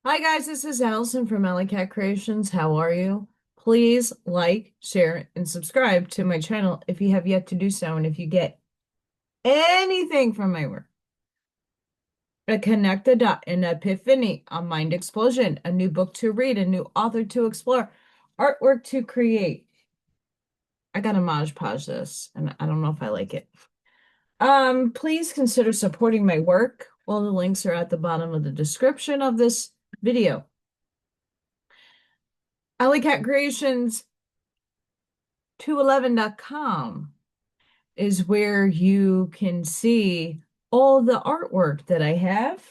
Hi guys, this is Allison from Alley Cat Creations. How are you? Please like, share, and subscribe to my channel if you have yet to do so. And if you get anything from my work, a connect a dot, an epiphany, a mind explosion, a new book to read, a new author to explore, artwork to create. I gotta Mod Podge this, and I don't know if I like it. Please consider supporting my work. All the links are at the bottom of the description of this video. Alley Cat Creations 211.com is where you can see all the artwork that I have.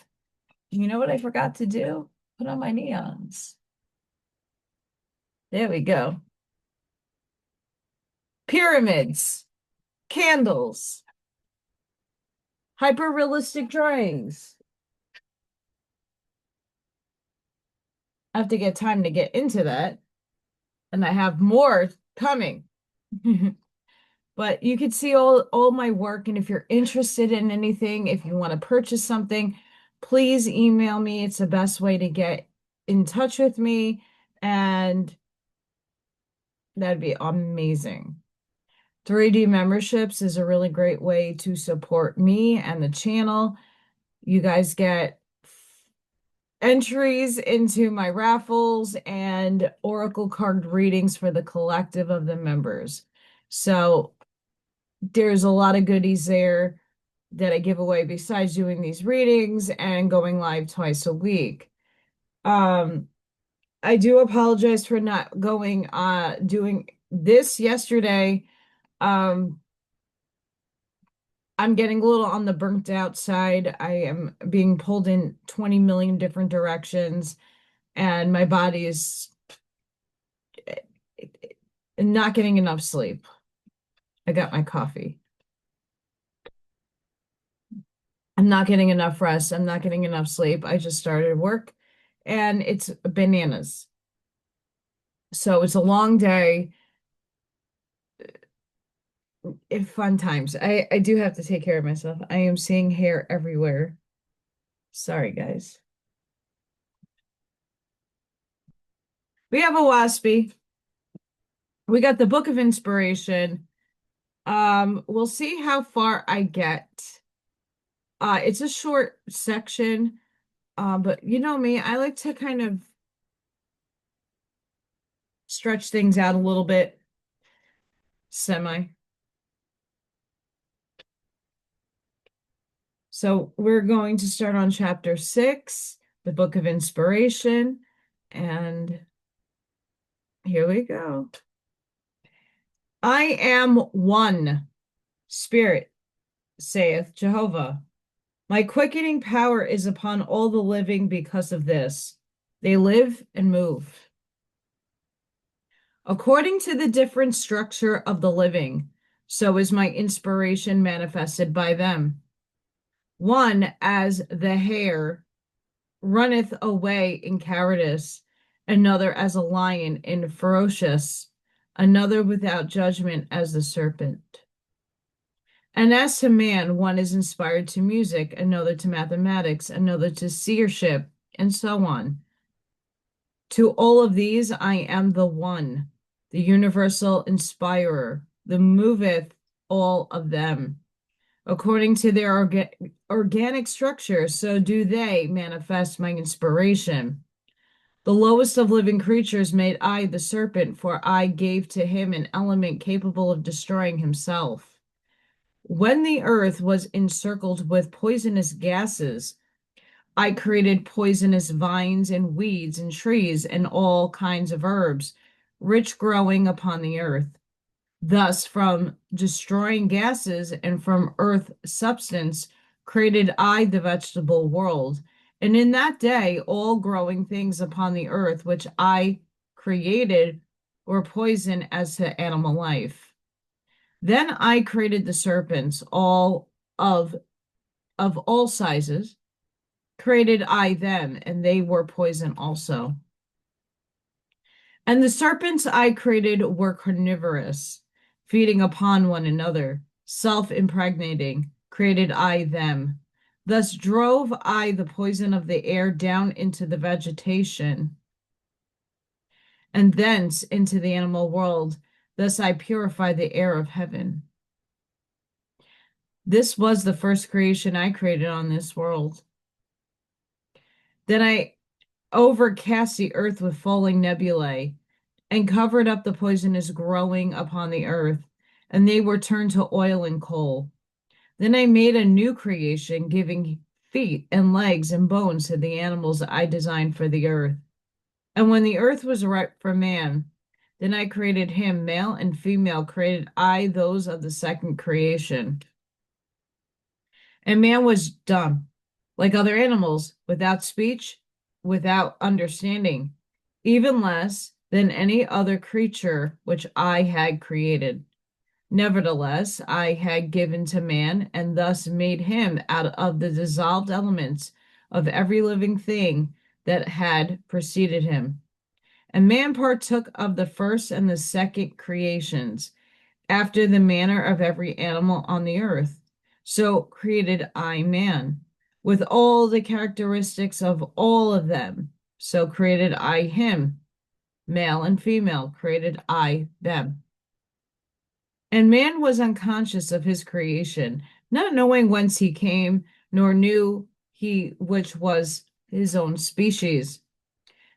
You know what I forgot to do? Put on my neons. There we go. Pyramids, candles, hyper-realistic drawings. I have to get time to get into that, and I have more coming. But you can see all my work, and if you're interested in anything, if you want to purchase something, please email me. It's the best way to get in touch with me, and that'd be amazing. 3D memberships is a really great way to support me and the channel. You guys get entries into my raffles and oracle card readings for the collective of the members. So there's a lot of goodies there that I give away besides doing these readings and going live twice a week. I do apologize for not doing this yesterday. Um, I'm getting a little on the burnt out side. I am being pulled in 20 million different directions, and my body is not getting enough sleep. I got my coffee. I'm not getting enough rest. I'm not getting enough sleep. I just started work and it's bananas. So it's a long day. Fun times. I do have to take care of myself. I am seeing hair everywhere. Sorry, guys. We have a Oahspe. We got the Book of Inspiration. We'll see how far I get. It's a short section, but you know me, I like to kind of stretch things out a little bit, semi. So we're going to start on chapter 6, the Book of Inspiration, and here we go. I am one spirit, saith Jehovah. My quickening power is upon all the living because of this. They live and move. According to the different structure of the living, so is my inspiration manifested by them. One as the hare runneth away in cowardice, another as a lion in ferocious, another without judgment as the serpent. And as to man, one is inspired to music, another to mathematics, another to seership, and so on. To all of these I am the one, the universal inspirer, the moveth all of them. According to their organic structure, so do they manifest my inspiration. The lowest of living creatures made I the serpent, for I gave to him an element capable of destroying himself. When the earth was encircled with poisonous gases, I created poisonous vines and weeds and trees and all kinds of herbs, rich growing upon the earth. Thus, from destroying gases and from earth substance, created I the vegetable world. And in that day, all growing things upon the earth, which I created, were poison as to animal life. Then I created the serpents, all of all sizes, created I them, and they were poison also. And the serpents I created were carnivorous, feeding upon one another, self-impregnating, created I them. Thus drove I the poison of the air down into the vegetation, and thence into the animal world. Thus I purified the air of heaven. This was the first creation I created on this world. Then I overcast the earth with falling nebulae, and covered up the poisonous growing upon the earth, and they were turned to oil and coal. Then I made a new creation, giving feet and legs and bones to the animals I designed for the earth. And when the earth was ripe for man, then I created him, male and female, created I those of the second creation. And man was dumb, like other animals, without speech, without understanding, even less than any other creature which I had created. Nevertheless, I had given to man, and thus made him out of the dissolved elements of every living thing that had preceded him. And man partook of the first and the second creations, after the manner of every animal on the earth. So created I man, with all the characteristics of all of them. So created I him, male and female, created I them. And man was unconscious of his creation, not knowing whence he came, nor knew he which was his own species.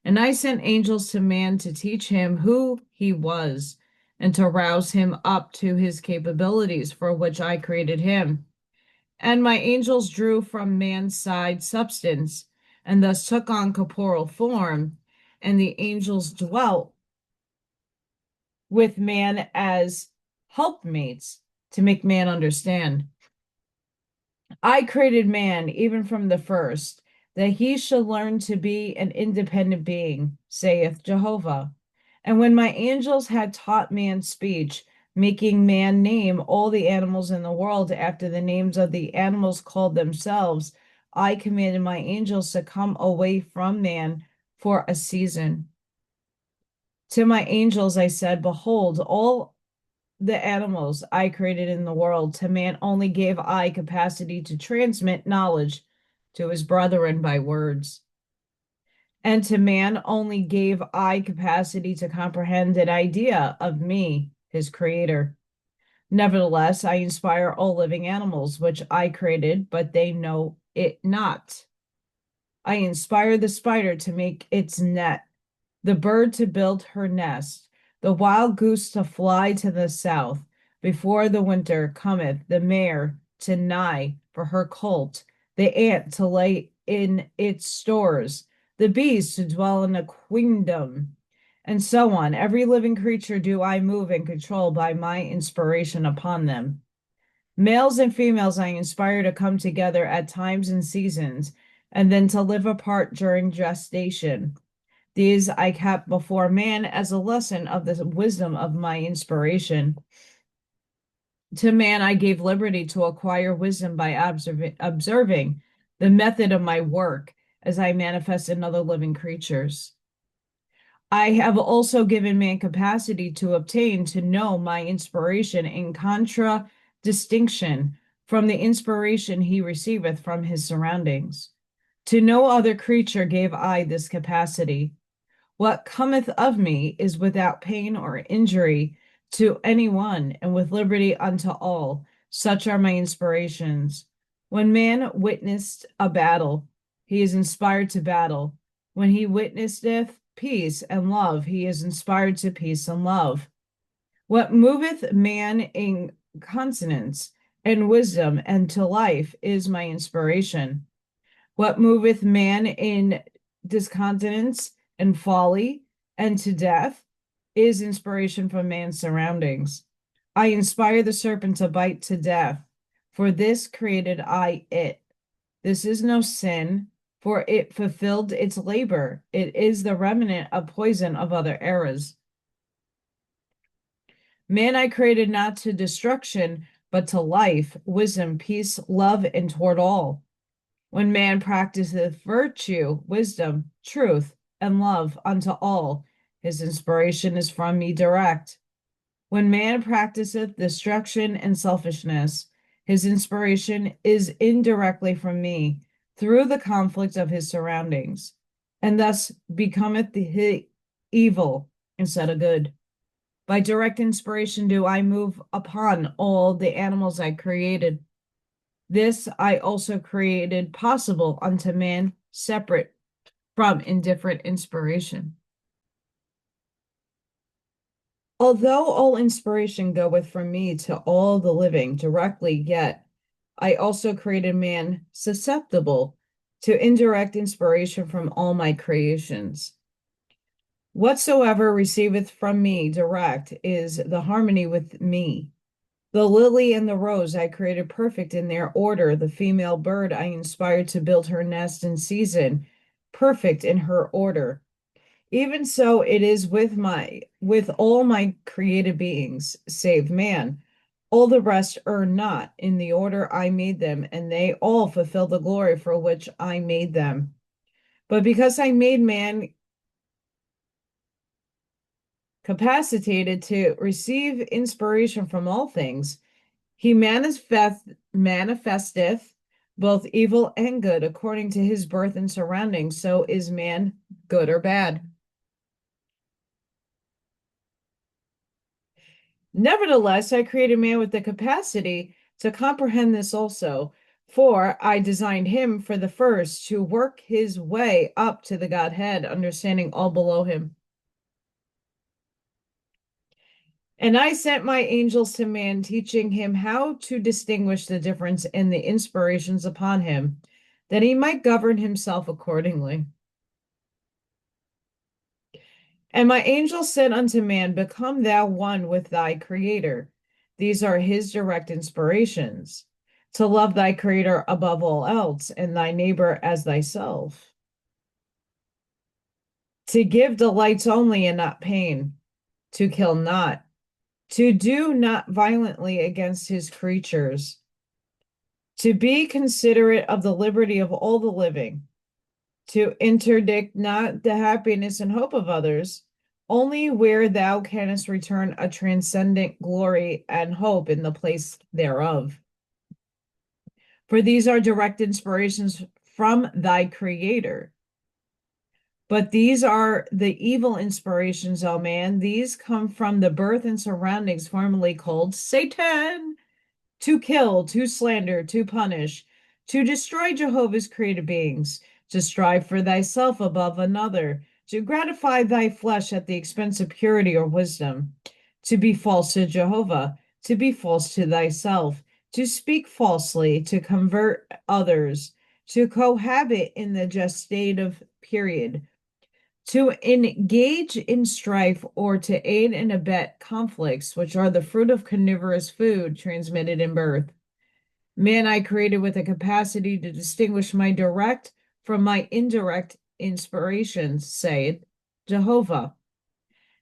And I sent angels to man to teach him who he was, and to rouse him up to his capabilities for which I created him. And my angels drew from man's side substance, and thus took on corporal form, and the angels dwelt with man as helpmates to make man understand. I created man even from the first, that he should learn to be an independent being, saith Jehovah. And when my angels had taught man speech, making man name all the animals in the world after the names of the animals called themselves, I commanded my angels to come away from man for a season. To my angels I said, behold, all the animals I created in the world, to man only gave I capacity to transmit knowledge to his brethren by words. And to man only gave I capacity to comprehend an idea of me, his creator. Nevertheless, I inspire all living animals, which I created, but they know it not. I inspire the spider to make its net, the bird to build her nest, the wild goose to fly to the south, before the winter cometh, the mare to nigh for her colt, the ant to lay in its stores, the bees to dwell in a queendom, and so on. Every living creature do I move and control by my inspiration upon them. Males and females I inspire to come together at times and seasons, and then to live apart during gestation. These I kept before man as a lesson of the wisdom of my inspiration. To man I gave liberty to acquire wisdom by observing the method of my work as I manifest in other living creatures. I have also given man capacity to obtain to know my inspiration in contradistinction from the inspiration he receiveth from his surroundings. To no other creature gave I this capacity. What cometh of me is without pain or injury to any one, and with liberty unto all. Such are my inspirations. When man witnessed a battle, he is inspired to battle. When he witnesseth peace and love, he is inspired to peace and love. What moveth man in consonance and wisdom and to life is my inspiration. What moveth man in discontinence and folly and to death is inspiration from man's surroundings. I inspire the serpent to bite to death. For this created I it. This is no sin, for it fulfilled its labor. It is the remnant of poison of other eras. Man I created not to destruction, but to life, wisdom, peace, love, and toward all. When man practiceth virtue, wisdom, truth, and love unto all, his inspiration is from me direct. When man practiceth destruction and selfishness, His inspiration is indirectly from me through the conflict of his surroundings, and thus becometh the evil instead of good. By direct inspiration do I move upon all the animals I created. This I also created possible unto man separate from indifferent inspiration. Although all inspiration goeth from me to all the living directly, yet I also created man susceptible to indirect inspiration from all my creations. Whatsoever receiveth from me direct is the harmony with me. The lily and the rose I created perfect in their order. The female bird I inspired to build her nest in season, perfect in her order. Even so it is with all my created beings, save man. All the rest are not in the order I made them, and they all fulfill the glory for which I made them. But because I made man capacitated to receive inspiration from all things, he manifesteth both evil and good according to his birth and surroundings. So is man good or bad? Nevertheless, I created man with the capacity to comprehend this also, for I designed him for the first to work his way up to the Godhead, understanding all below him. And I sent my angels to man, teaching him how to distinguish the difference in the inspirations upon him, that he might govern himself accordingly. And my angel said unto man, become thou one with thy creator. These are his direct inspirations, to love thy creator above all else, and thy neighbor as thyself, to give delights only and not pain, to kill not, to do not violently against his creatures, to be considerate of the liberty of all the living, to interdict not the happiness and hope of others, only where thou canst return a transcendent glory and hope in the place thereof. For these are direct inspirations from thy creator. But these are the evil inspirations, O man. These come from the birth and surroundings formerly called Satan, to kill, to slander, to punish, to destroy Jehovah's created beings, to strive for thyself above another, to gratify thy flesh at the expense of purity or wisdom, to be false to Jehovah, to be false to thyself, to speak falsely, to convert others, to cohabit in the gestative period, to engage in strife or to aid and abet conflicts, which are the fruit of carnivorous food transmitted in birth. Man I created with a capacity to distinguish my direct from my indirect inspirations, saith Jehovah.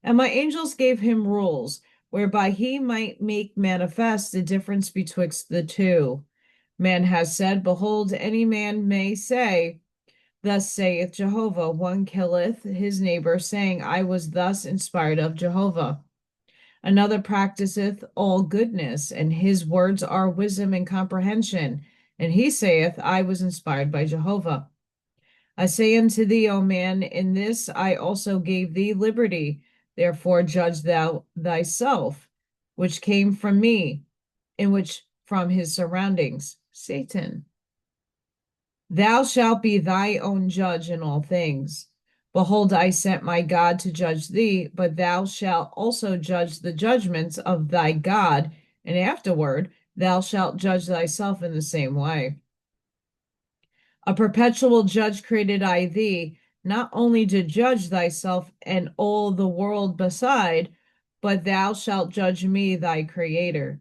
And my angels gave him rules, whereby he might make manifest the difference betwixt the two. Man has said, behold, any man may say, thus saith Jehovah, one killeth his neighbor, saying, I was thus inspired of Jehovah. Another practiceth all goodness, and his words are wisdom and comprehension. And he saith, I was inspired by Jehovah. I say unto thee, O man, in this I also gave thee liberty. Therefore judge thou thyself, which came from me, and which from his surroundings, Satan. Thou shalt be thy own judge in all things. Behold, I sent my God to judge thee, but thou shalt also judge the judgments of thy God, and afterward thou shalt judge thyself in the same way. A perpetual judge created I thee, not only to judge thyself and all the world beside, but thou shalt judge me, thy creator.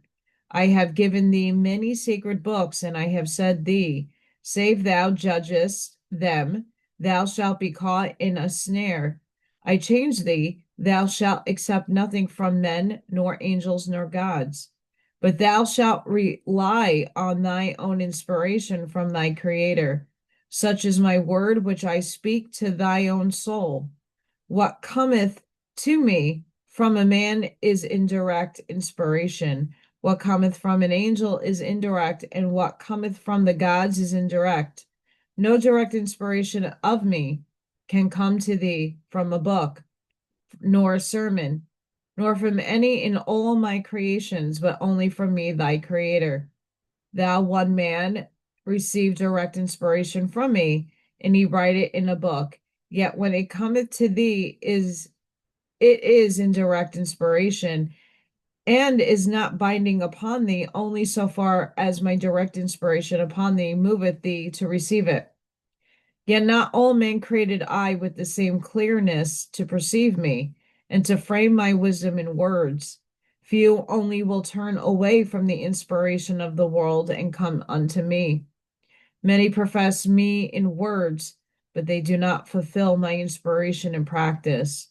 I have given thee many sacred books, and I have said thee, save thou judgest them, thou shalt be caught in a snare. I change thee, thou shalt accept nothing from men, nor angels, nor gods. But thou shalt rely on thy own inspiration from thy Creator. Such is my word which I speak to thy own soul. What cometh to me from a man is indirect inspiration, What cometh from an angel is indirect, and what cometh from the gods is indirect. No direct inspiration of me can come to thee from a book, nor a sermon, nor from any in all my creations, but only from me, thy creator. Thou, one man, received direct inspiration from me, and he write it in a book. Yet when it cometh to thee, it is in direct inspiration, and is not binding upon thee, only so far as my direct inspiration upon thee moveth thee to receive it. Yet not all men created I with the same clearness to perceive me, and to frame my wisdom in words. Few only will turn away from the inspiration of the world and come unto me. Many profess me in words, but they do not fulfill my inspiration in practice.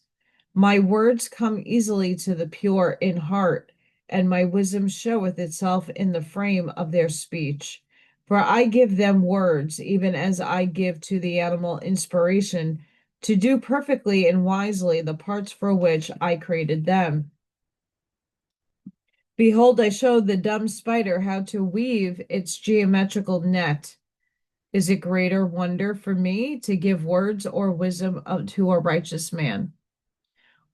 My words come easily to the pure in heart, and my wisdom showeth itself in the frame of their speech. For I give them words, even as I give to the animal inspiration, to do perfectly and wisely the parts for which I created them. Behold, I show the dumb spider how to weave its geometrical net. Is it greater wonder for me to give words or wisdom to a righteous man,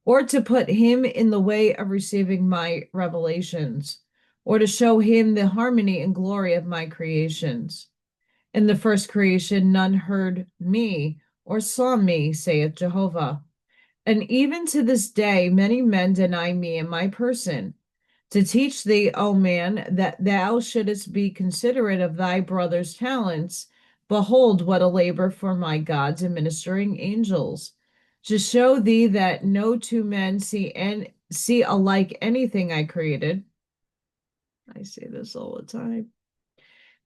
or to put him in the way of receiving my revelations, or to show him the harmony and glory of my creations? In the first creation, none heard me or saw me, saith Jehovah. And even to this day, many men deny me in my person. To teach thee, O man, that thou shouldest be considerate of thy brother's talents, behold, what a labor for my gods and ministering angels. To show thee that no two men see alike anything I created. I say this all the time.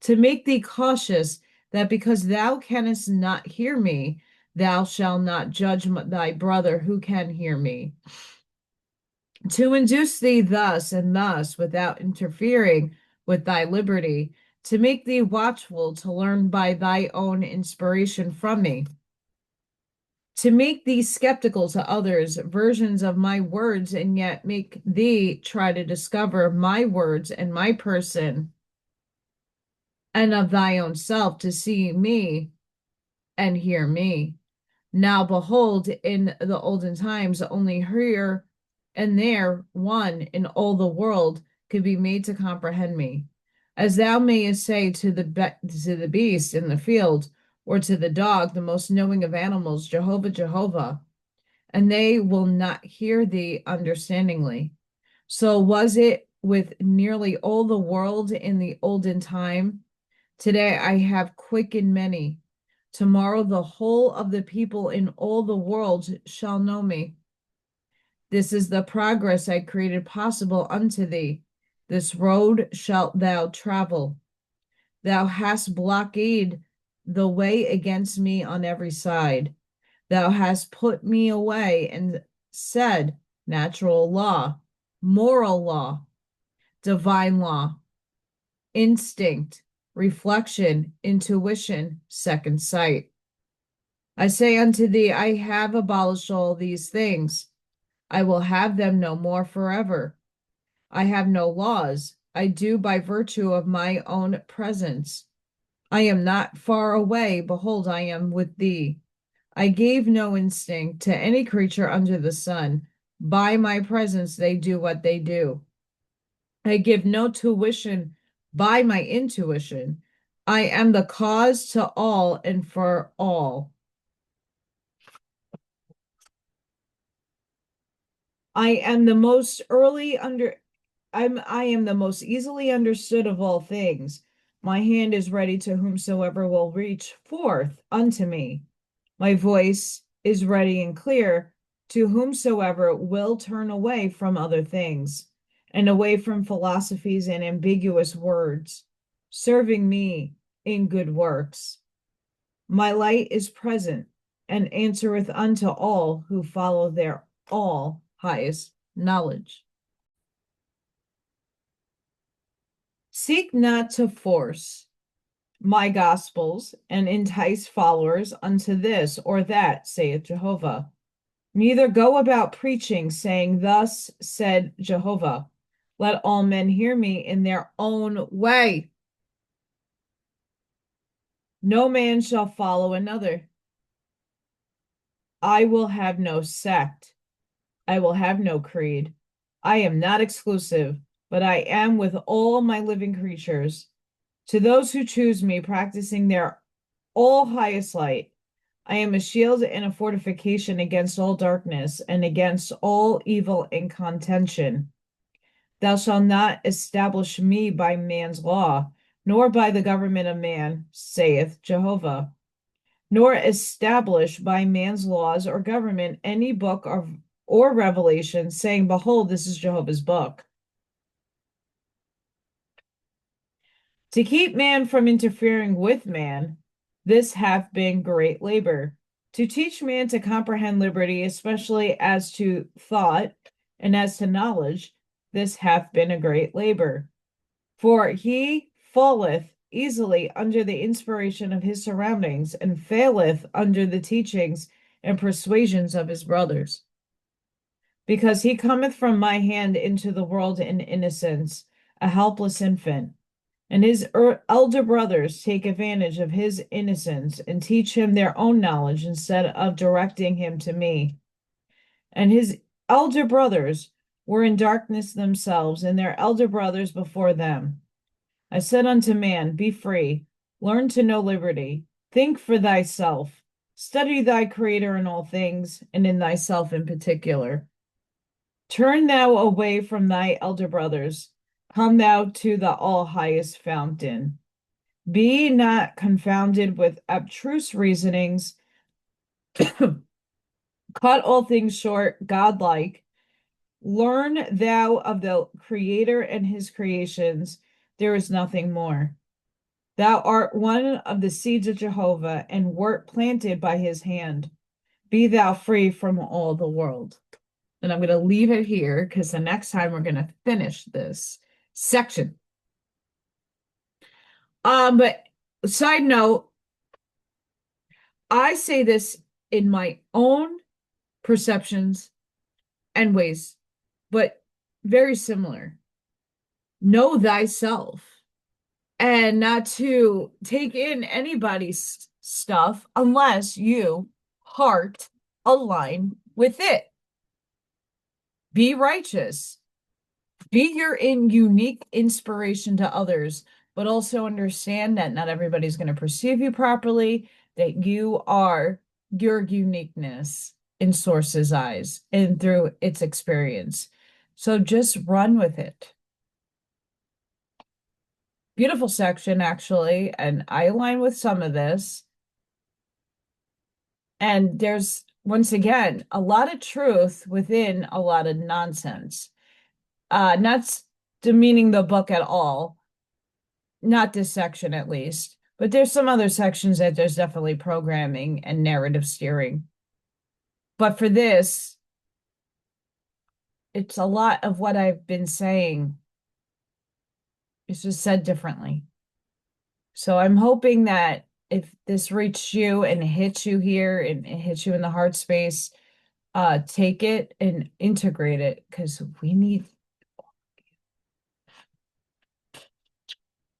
To make thee cautious, that because thou canst not hear me, thou shalt not judge thy brother who can hear me. To induce thee thus and thus, without interfering with thy liberty, to make thee watchful to learn by thy own inspiration from me, to make thee skeptical to others' versions of my words, and yet make thee try to discover my words and my person, and of thy own self to see me and hear me. Now behold, in the olden times, only here and there one in all the world could be made to comprehend me. As thou mayest say to the beast in the field, or to the dog, the most knowing of animals, Jehovah, Jehovah, and they will not hear thee understandingly. So was it with nearly all the world in the olden time. Today I have quickened many. Tomorrow the whole of the people in all the world shall know me. This is the progress I created possible unto thee. This road shalt thou travel. Thou hast blockaded the way against me on every side. Thou hast put me away and said, natural law, moral law, divine law, instinct, reflection, intuition, second sight. I say unto thee, I have abolished all these things. I will have them no more forever. I have no laws. I do by virtue of my own presence. I am not far away. Behold, I am with thee. I gave no instinct to any creature under the sun. By my presence they do what they do. I give no tuition by my intuition. I am the cause to all and for all. I am the most I am the most easily understood of all things. My hand is ready to whomsoever will reach forth unto me. My voice is ready and clear to whomsoever will turn away from other things and away from philosophies and ambiguous words, serving me in good works. My light is present and answereth unto all who follow their all highest knowledge. Seek not to force my gospels and entice followers unto this or that, saith Jehovah. Neither go about preaching, saying, thus said Jehovah, Let all men hear me in their own way. No man shall follow another. I will have no sect. I will have no creed. I am not exclusive, but I am with all my living creatures. To those who choose me, practicing their all highest light, I am a shield and a fortification against all darkness and against all evil and contention. Thou shalt not establish me by man's law, nor by the government of man, saith Jehovah, nor establish by man's laws or government any book or revelation, saying, Behold, this is Jehovah's book. To keep man from interfering with man, this hath been great labor. To teach man to comprehend liberty, especially as to thought and as to knowledge, this hath been a great labor. For he falleth easily under the inspiration of his surroundings and faileth under the teachings and persuasions of his brothers. Because he cometh from my hand into the world in innocence, a helpless infant. And his elder brothers take advantage of his innocence and teach him their own knowledge instead of directing him to me. And his elder brothers were in darkness themselves, and their elder brothers before them. I said unto man, Be free, learn to know liberty, think for thyself, study thy Creator in all things, and in thyself in particular. Turn thou away from thy elder brothers. Come thou to the all highest fountain. Be not confounded with abstruse reasonings. Cut all things short, godlike. Learn thou of the Creator and his creations. There is nothing more. Thou art one of the seeds of Jehovah, and wert planted by his hand. Be thou free from all the world. And I'm going to leave it here because the next time we're going to finish this section. But side note, I say this in my own perceptions and ways, but very similar. Know thyself and not to take in anybody's stuff unless you heart align with it. Be righteous. Be your unique inspiration to others, but also understand that not everybody's going to perceive you properly, that you are your uniqueness in Source's eyes and through its experience. So just run with it. Beautiful section, actually, and I align with some of this. And there's, once again, a lot of truth within a lot of nonsense. Not demeaning the book at all. Not this section, at least. But there's some other sections that there's definitely programming and narrative steering. But for this, it's a lot of what I've been saying. It's just said differently. So I'm hoping that if this reached you and hits you here and it hits you in the heart space, take it and integrate it because we need.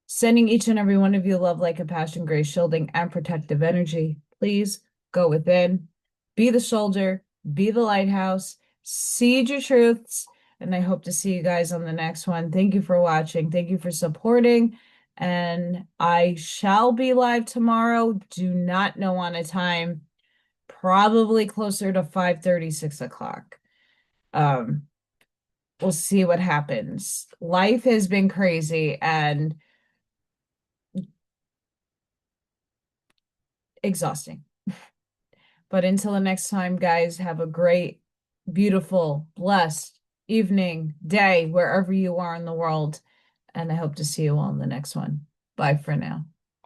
Sending each and every one of you love, light, compassion, grace, shielding, and protective energy. Please go within, be the soldier, be the lighthouse, seed your truths, and I hope to see you guys on the next one. Thank you for watching. Thank you for supporting, and I shall be live tomorrow. Do not know on a time, probably closer to 5:30, 6 o'clock. We'll see what happens. Life has been crazy and exhausting. But until the next time, guys, have a great, beautiful, blessed evening, day, wherever you are in the world. And I hope to see you all in the next one. Bye for now.